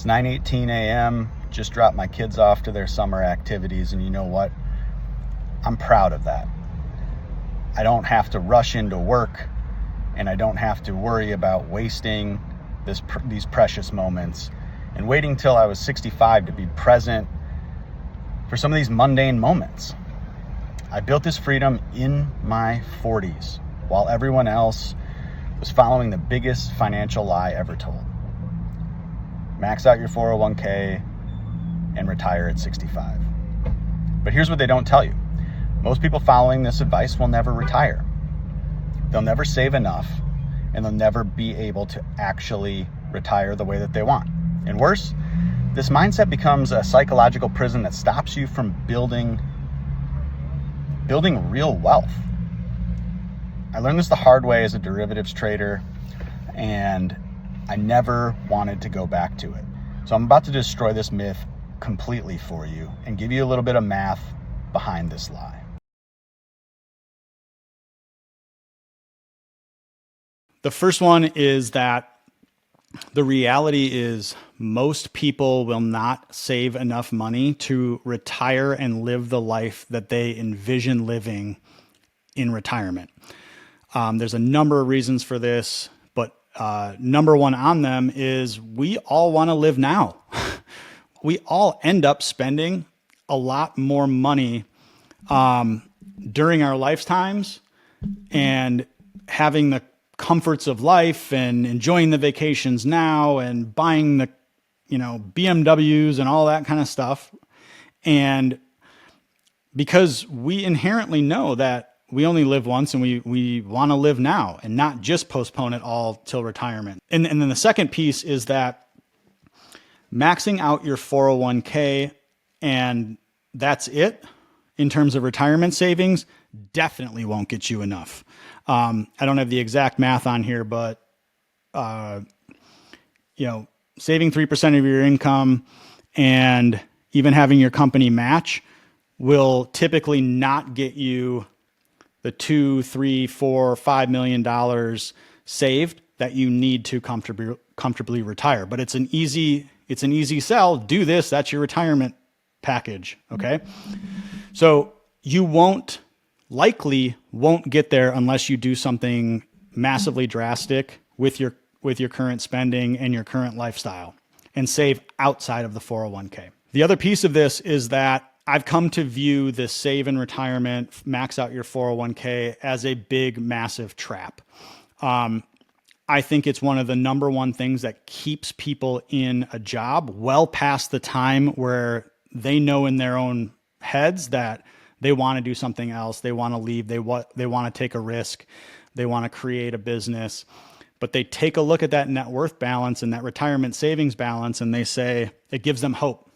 It's 9:18 a.m. Just dropped my kids off to their summer activities, and you know what? I'm proud of that. I don't have to rush into work, and I don't have to worry about wasting these precious moments and waiting till I was 65 to be present for some of these mundane moments. I built this freedom in my 40s while everyone else was following the biggest financial lie ever told. Max out your 401k and retire at 65. But here's what they don't tell you. Most people following this advice will never retire. They'll never save enough, and they'll never be able to actually retire the way that they want. And worse, this mindset becomes a psychological prison that stops you from building real wealth. I learned this the hard way as a derivatives trader, and I never wanted to go back to it. So I'm about to destroy this myth completely for you and give you a little bit of math behind this lie. The first one is that the reality is most people will not save enough money to retire and live the life that they envision living in retirement. There's a number of reasons for this, but number one on them is we all want to live now. We all end up spending a lot more money during our lifetimes and having the comforts of life and enjoying the vacations now and buying the, BMWs and all that kind of stuff. And because we inherently know that we only live once and we want to live now and not just postpone it all till retirement. And then the second piece is that maxing out your 401k and that's it in terms of retirement savings definitely won't get you enough. I don't have the exact math on here, but, saving 3% of your income and even having your company match will typically not get you the $2, $3, $4, $5 million saved that you need to comfortably retire. But it's an easy sell. Do this. That's your retirement package. Okay. So you likely won't get there unless you do something massively drastic with your current spending and your current lifestyle and save outside of the 401k. The other piece of this is that I've come to view this save in retirement, max out your 401k as a big, massive trap. I think it's one of the number one things that keeps people in a job well past the time where they know in their own heads that they want to do something else. They want to leave. They want to take a risk. They want to create a business. But they take a look at that net worth balance and that retirement savings balance, and they say, it gives them hope.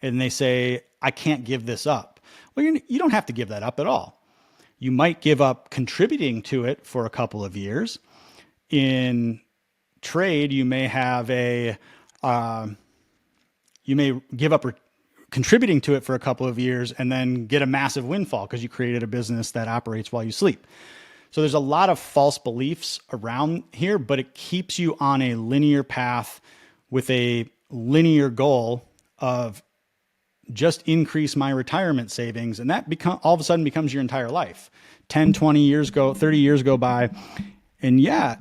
And they say, I can't give this up. Well, you don't have to give that up at all. You might give up contributing to it for a couple of years. In trade, you may have you may give up contributing to it for a couple of years and then get a massive windfall because you created a business that operates while you sleep. So there's a lot of false beliefs around here, but it keeps you on a linear path with a linear goal of just increase my retirement savings. And that all of a sudden becomes your entire life. 10, 20 years go, 30 years go by. And yeah,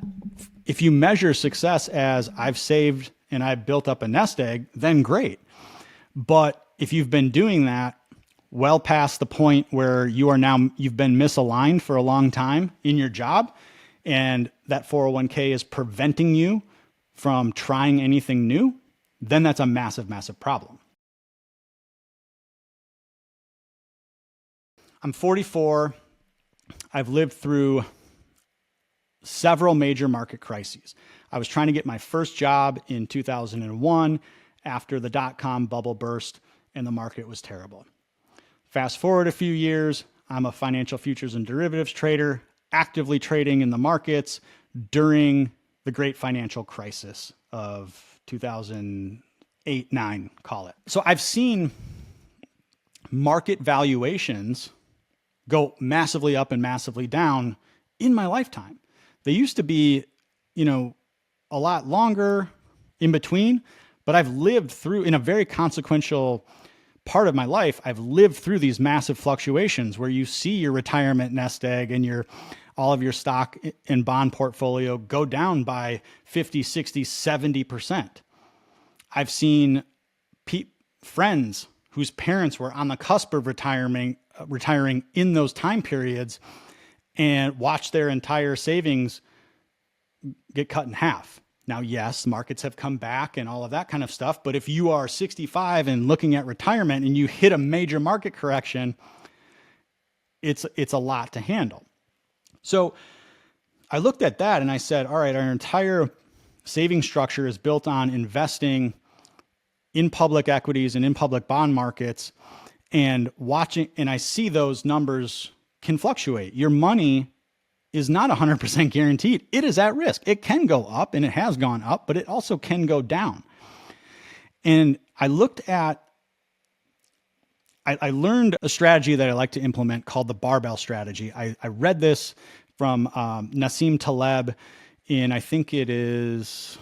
if you measure success as I've saved and I've built up a nest egg, then great. But if you've been doing that well past the point where you've been misaligned for a long time in your job, and that 401k is preventing you from trying anything new, then that's a massive, massive problem. I'm 44. I've lived through several major market crises. I was trying to get my first job in 2001 after the dot-com bubble burst and the market was terrible. Fast forward a few years, I'm a financial futures and derivatives trader, actively trading in the markets during the great financial crisis of 2008-9, call it. So I've seen market valuations go massively up and massively down in my lifetime. They used to be, a lot longer in between, But I've lived through, in a very consequential part of my life, I've lived through these massive fluctuations where you see your retirement nest egg and all of your stock and bond portfolio go down by 50, 60, 70%. I've seen friends whose parents were on the cusp of retiring in those time periods and watch their entire savings get cut in half. Now, yes, markets have come back and all of that kind of stuff. But if you are 65 and looking at retirement and you hit a major market correction, it's a lot to handle. So I looked at that and I said, all right, our entire saving structure is built on investing in public equities and in public bond markets and I see those numbers can fluctuate. Your money is not 100% guaranteed. It is at risk. It can go up and it has gone up, but it also can go down. And I learned a strategy that I like to implement called the barbell strategy. I read this from Nassim Taleb in, I think it is,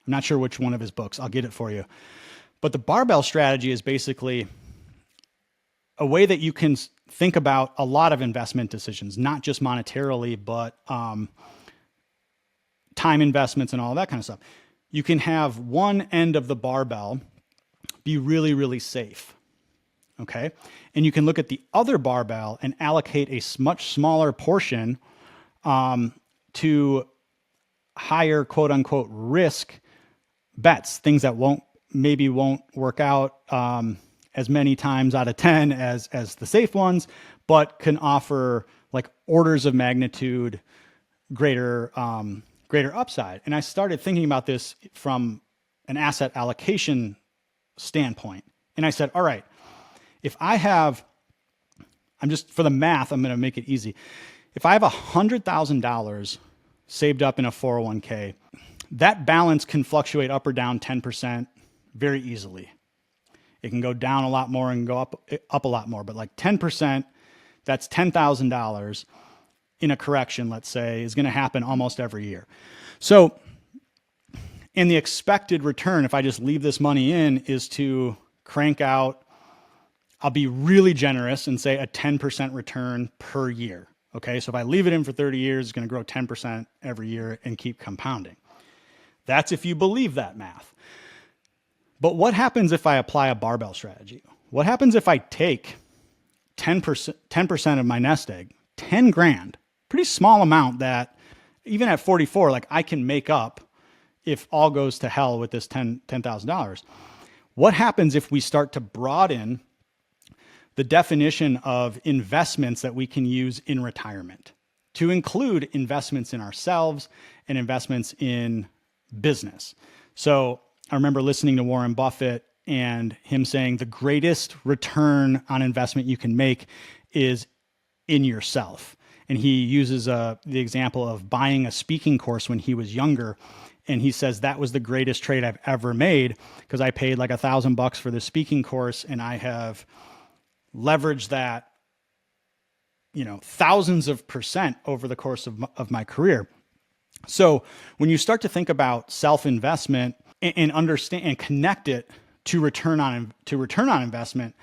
I'm not sure which one of his books. I'll get it for you. But the barbell strategy is basically a way that you can think about a lot of investment decisions, not just monetarily, but time investments and all that kind of stuff. You can have one end of the barbell be really, really safe. Okay. And you can look at the other barbell and allocate a much smaller portion to higher quote unquote risk bets, things that won't work out as many times out of 10 as the safe ones, but can offer like orders of magnitude greater upside. And I started thinking about this from an asset allocation standpoint. And I said, all right, if for the math, I'm going to make it easy. If I have $100,000 saved up in a 401k, that balance can fluctuate up or down 10% very easily. It can go down a lot more and go up a lot more, but like 10%, that's $10,000 in a correction, let's say, is going to happen almost every year. So, and the expected return, if I just leave this money in, is to crank out, I'll be really generous and say a 10% return per year. Okay. So if I leave it in for 30 years, it's going to grow 10% every year and keep compounding. That's if you believe that math. But what happens if I apply a barbell strategy? What happens if I take 10% of my nest egg, 10 grand, pretty small amount that even at 44, like I can make up if all goes to hell with this $10,000. What happens if we start to broaden the definition of investments that we can use in retirement to include investments in ourselves and investments in business? So I remember listening to Warren Buffett and him saying the greatest return on investment you can make is in yourself. And he uses the example of buying a speaking course when he was younger. And he says that was the greatest trade I've ever made because I paid like $1,000 for the speaking course and I have leveraged that, thousands of percent over the course of my career. So when you start to think about self-investment and understand and connect it to return on investment,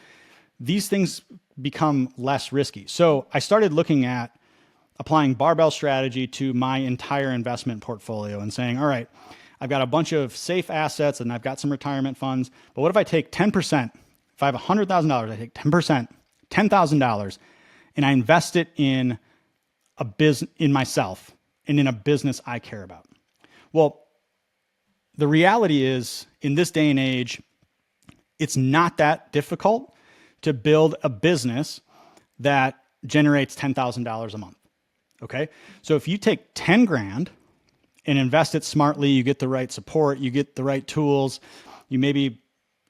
these things become less risky. So I started looking at applying barbell strategy to my entire investment portfolio and saying, all right, I've got a bunch of safe assets and I've got some retirement funds, but what if I take 10%? If I have $100,000, I take 10%, $10,000, and I invest it in in myself and in a business I care about. Well, the reality is, in this day and age, it's not that difficult to build a business that generates $10,000 a month. Okay. So if you take 10 grand and invest it smartly, you get the right support, you get the right tools, you maybe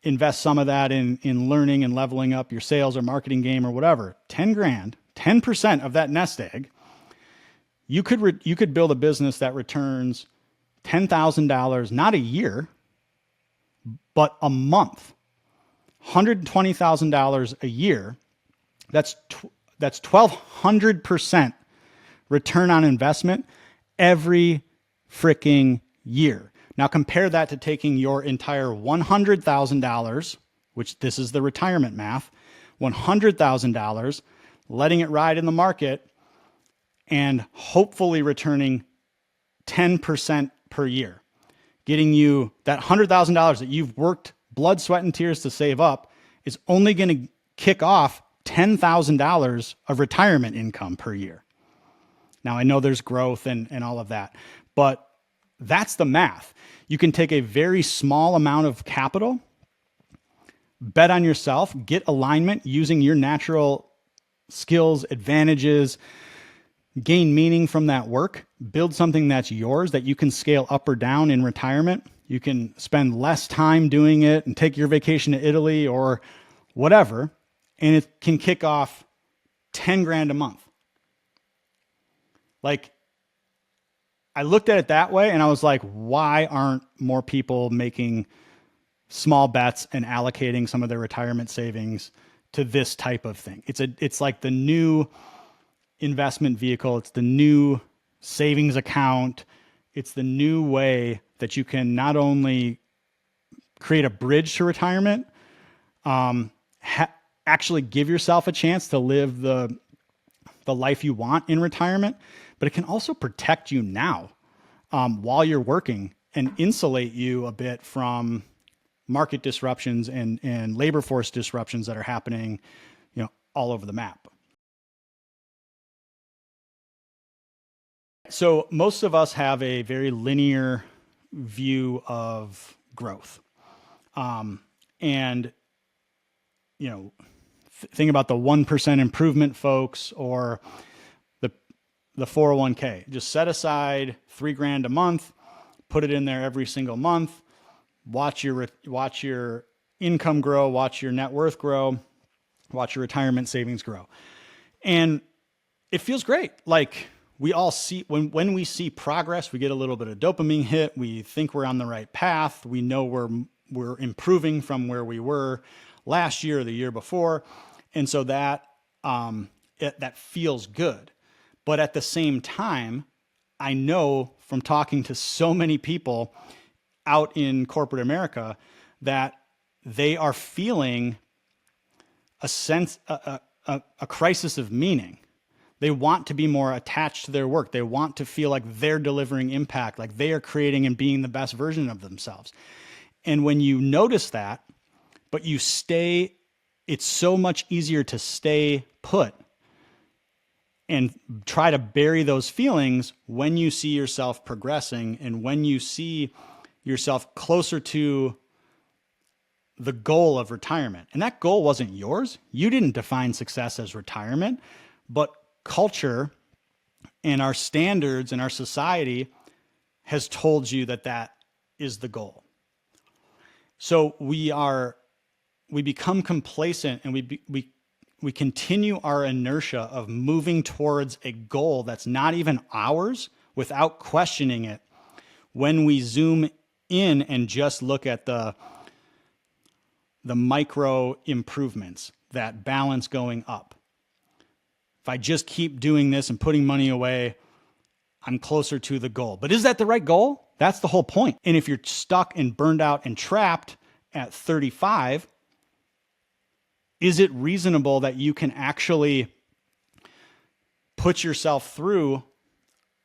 invest some of that in learning and leveling up your sales or marketing game or whatever, 10 grand, 10% of that nest egg, you could build a business that returns $10,000, not a year, but a month, $120,000 a year. That's 1,200% return on investment every freaking year. Now compare that to taking your entire $100,000, which this is the retirement math, $100,000, letting it ride in the market, and hopefully returning 10% per year, getting you that $100,000 that you've worked blood, sweat, and tears to save up is only going to kick off $10,000 of retirement income per year. Now, I know there's growth and all of that, but that's the math. You can take a very small amount of capital, bet on yourself, get alignment using your natural skills, advantages, gain meaning from that work, build something that's yours that you can scale up or down in retirement. You can spend less time doing it and take your vacation to Italy or whatever, and it can kick off 10 grand a month. Like, I looked at it that way and I was like, why aren't more people making small bets and allocating some of their retirement savings to this type of thing? It's like the new investment vehicle. It's the new savings account. It's the new way that you can not only create a bridge to retirement, actually give yourself a chance to live the life you want in retirement, but it can also protect you now while you're working and insulate you a bit from market disruptions and labor force disruptions that are happening, all over the map. So most of us have a very linear view of growth. And, think about the 1% improvement folks or the 401k. Just set aside $3,000 a month, put it in there every single month, watch your income grow, watch your net worth grow, watch your retirement savings grow. And it feels great. Like, we all see, when we see progress, we get a little bit of dopamine hit. We think we're on the right path. We know we're improving from where we were last year or the year before. And so that feels good. But at the same time, I know from talking to so many people out in corporate America that they are feeling a sense, a crisis of meaning. They want to be more attached to their work. They want to feel like they're delivering impact, like they are creating and being the best version of themselves. And when you notice that, but you stay, it's so much easier to stay put and try to bury those feelings when you see yourself progressing and when you see yourself closer to the goal of retirement. And that goal wasn't yours. You didn't define success as retirement, but culture and our standards and our society has told you that that is the goal. So we become complacent and we continue our inertia of moving towards a goal that's not even ours without questioning it when we zoom in and just look at the micro improvements, that balance going up. If I just keep doing this and putting money away, I'm closer to the goal. But is that the right goal? That's the whole point. And if you're stuck and burned out and trapped at 35, is it reasonable that you can actually put yourself through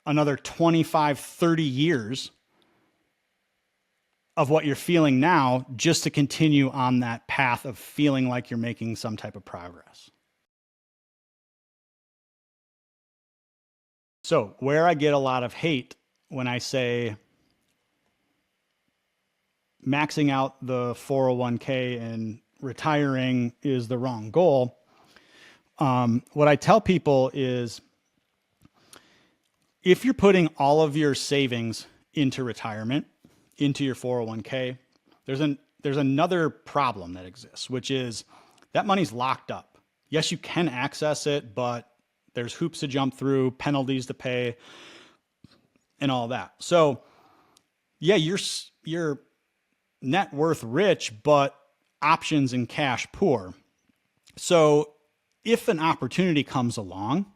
another 25, 30 years of what you're feeling now just to continue on that path of feeling like you're making some type of progress? So where I get a lot of hate when I say maxing out the 401k and retiring is the wrong goal, what I tell people is, if you're putting all of your savings into retirement, into your 401k, there's another problem that exists, which is that money's locked up. Yes, you can access it, but there's hoops to jump through, penalties to pay, and all that. So yeah, you're net worth rich, but options and cash poor. So if an opportunity comes along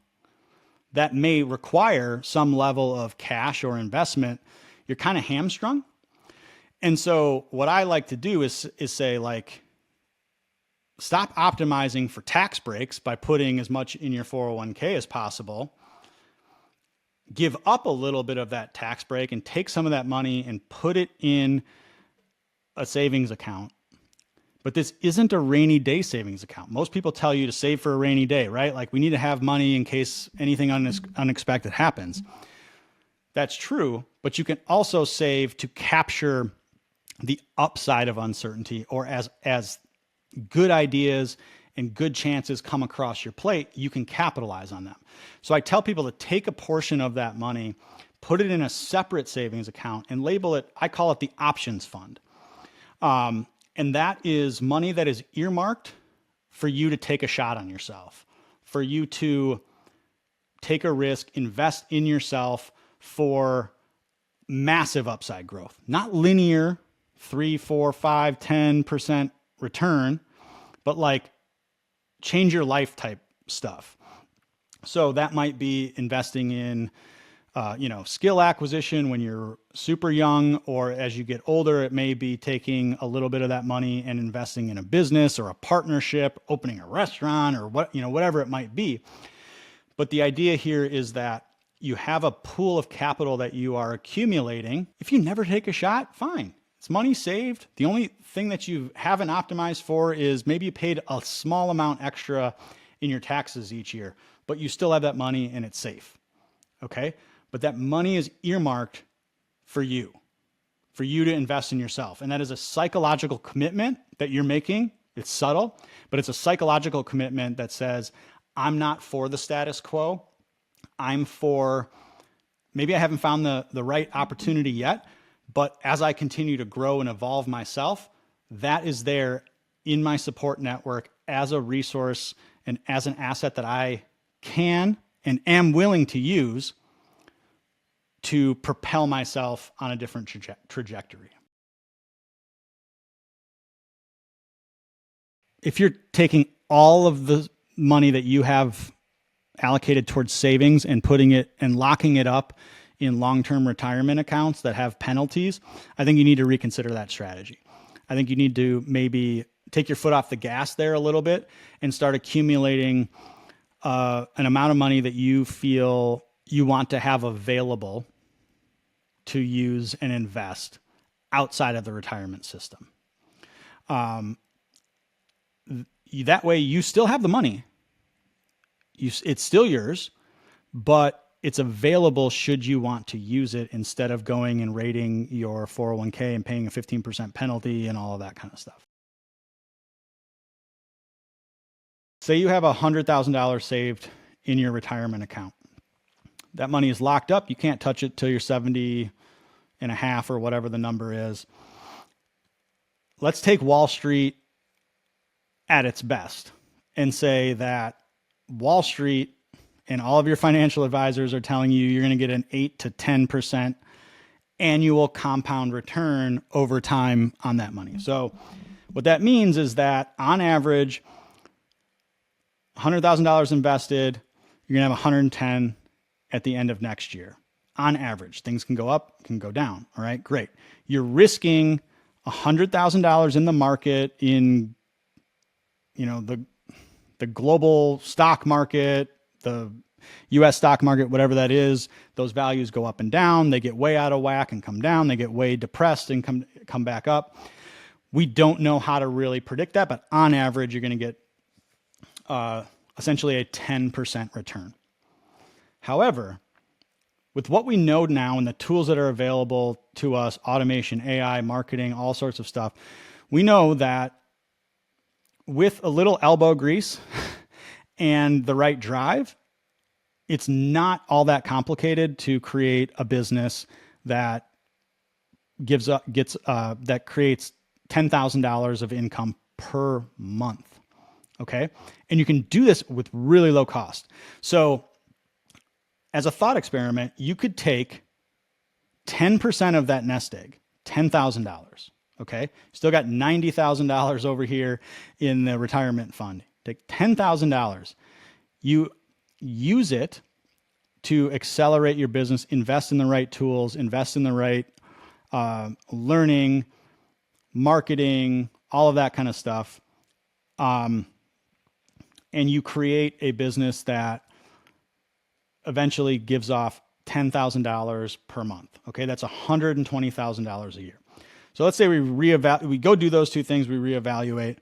that may require some level of cash or investment, you're kind of hamstrung. And so what I like to do is say, like, stop optimizing for tax breaks by putting as much in your 401k as possible. Give up a little bit of that tax break and take some of that money and put it in a savings account. But this isn't a rainy day savings account. Most people tell you to save for a rainy day, right? Like, we need to have money in case anything unexpected happens. That's true, but you can also save to capture the upside of uncertainty, or as good ideas and good chances come across your plate, you can capitalize on them. So I tell people to take a portion of that money, put it in a separate savings account, and label it, I call it the options fund. And that is money that is earmarked for you to take a shot on yourself, for you to take a risk, invest in yourself for massive upside growth, not linear 3, 4, 5, 10% return, but like change your life type stuff. So that might be investing in, skill acquisition when you're super young, or as you get older, it may be taking a little bit of that money and investing in a business or a partnership, opening a restaurant, or whatever it might be. But the idea here is that you have a pool of capital that you are accumulating. If you never take a shot, fine. It's money saved. The only thing that you haven't optimized for is maybe you paid a small amount extra in your taxes each year, but you still have that money and it's safe. Okay? But that money is earmarked for you to invest in yourself. And that is a psychological commitment that you're making. It's subtle, but it's a psychological commitment that says, I'm not for the status quo. I'm for, maybe I haven't found the right opportunity yet, but as I continue to grow and evolve myself, that is there in my support network as a resource and as an asset that I can and am willing to use to propel myself on a different trajectory. If you're taking all of the money that you have allocated towards savings and putting it and locking it up in long-term retirement accounts that have penalties, I think you need to reconsider that strategy. I think you need to maybe take your foot off the gas there a little bit and start accumulating an amount of money that you feel you want to have available to use and invest outside of the retirement system. That way you still have the money. It's still yours, but it's available should you want to use it, instead of going and raiding your 401k and paying a 15% penalty and all of that kind of stuff. Say you have $100,000 saved in your retirement account. That money is locked up. You can't touch it till you're 70 and a half or whatever the number is. Let's take Wall Street at its best and say that Wall Street and all of your financial advisors are telling you you're going to get an 8 to 10% annual compound return over time on that money. So what that means is that on average, $100,000 invested, you're going to have 110 at the end of next year. On average, things can go up, can go down. All right, great. You're risking $100,000 in the market in, the global stock market, the US stock market, whatever that is. Those values go up and down. They get way out of whack and come down. They get way depressed and come back up. We don't know how to really predict that, but on average, you're going to get essentially a 10% return. However, with what we know now and the tools that are available to us, automation, AI, marketing, all sorts of stuff, we know that with a little elbow grease and the right drive, it's not all that complicated to create a business that that creates $10,000 of income per month. Okay. And you can do this with really low cost. So as a thought experiment, you could take 10% of that nest egg, $10,000. Okay. Still got $90,000 over here in the retirement fund. Take $10,000. You use it to accelerate your business, invest in the right tools, invest in the right learning, marketing, all of that kind of stuff. And you create a business that eventually gives off $10,000 per month. Okay, that's $120,000 a year. So let's say we go do those two things, we reevaluate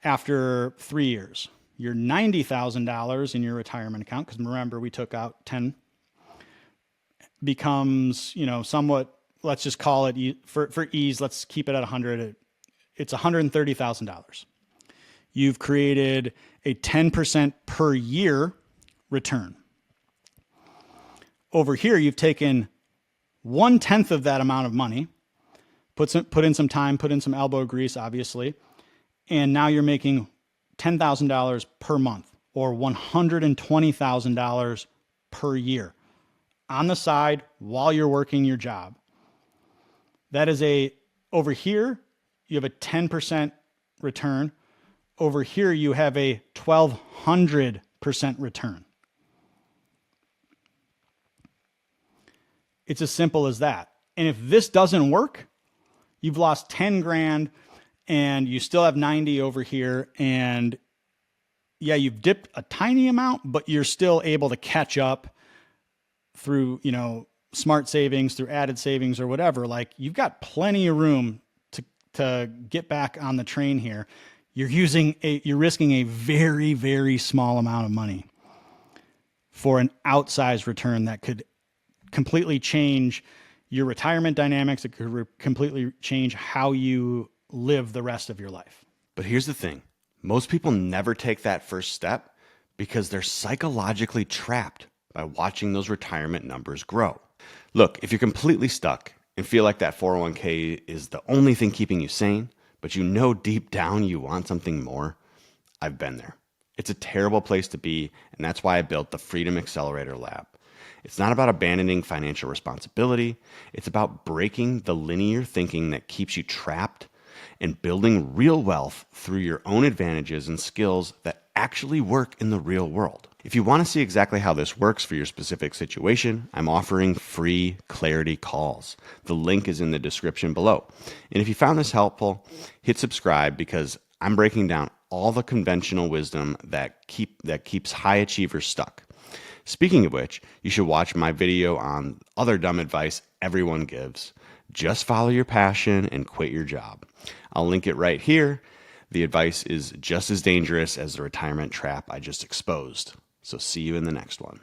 after 3 years. Your $90,000 in your retirement account, because remember we took out 10, becomes, somewhat, let's just call it for ease, let's keep it at 100. It's $130,000. You've created a 10% per year return. Over here, you've taken 1/10 of that amount of money, put in some time, put in some elbow grease, obviously, and now you're making $10,000 per month or $120,000 per year on the side while you're working your job. That is over here, you have a 10% return. Over here, you have a 1,200% return. It's as simple as that. And if this doesn't work, you've lost 10 grand and you still have 90 over here. And yeah, you've dipped a tiny amount, but you're still able to catch up through, smart savings, through added savings or whatever. Like, you've got plenty of room to get back on the train here. You're risking a very, very small amount of money for an outsized return that could completely change your retirement dynamics. It could completely change how you live the rest of your life. But here's the thing. Most people never take that first step because they're psychologically trapped by watching those retirement numbers grow. Look, if you're completely stuck and feel like that 401k is the only thing keeping you sane, but deep down you want something more, I've been there. It's a terrible place to be, and that's why I built the Freedom Accelerator Lab. It's not about abandoning financial responsibility. It's about breaking the linear thinking that keeps you trapped and building real wealth through your own advantages and skills that actually work in the real world. If you want to see exactly how this works for your specific situation, I'm offering free clarity calls. The link is in the description below. And if you found this helpful, hit subscribe because I'm breaking down all the conventional wisdom that keeps high achievers stuck. Speaking of which, you should watch my video on other dumb advice everyone gives. Just follow your passion and quit your job. I'll link it right here. The advice is just as dangerous as the retirement trap I just exposed. So see you in the next one.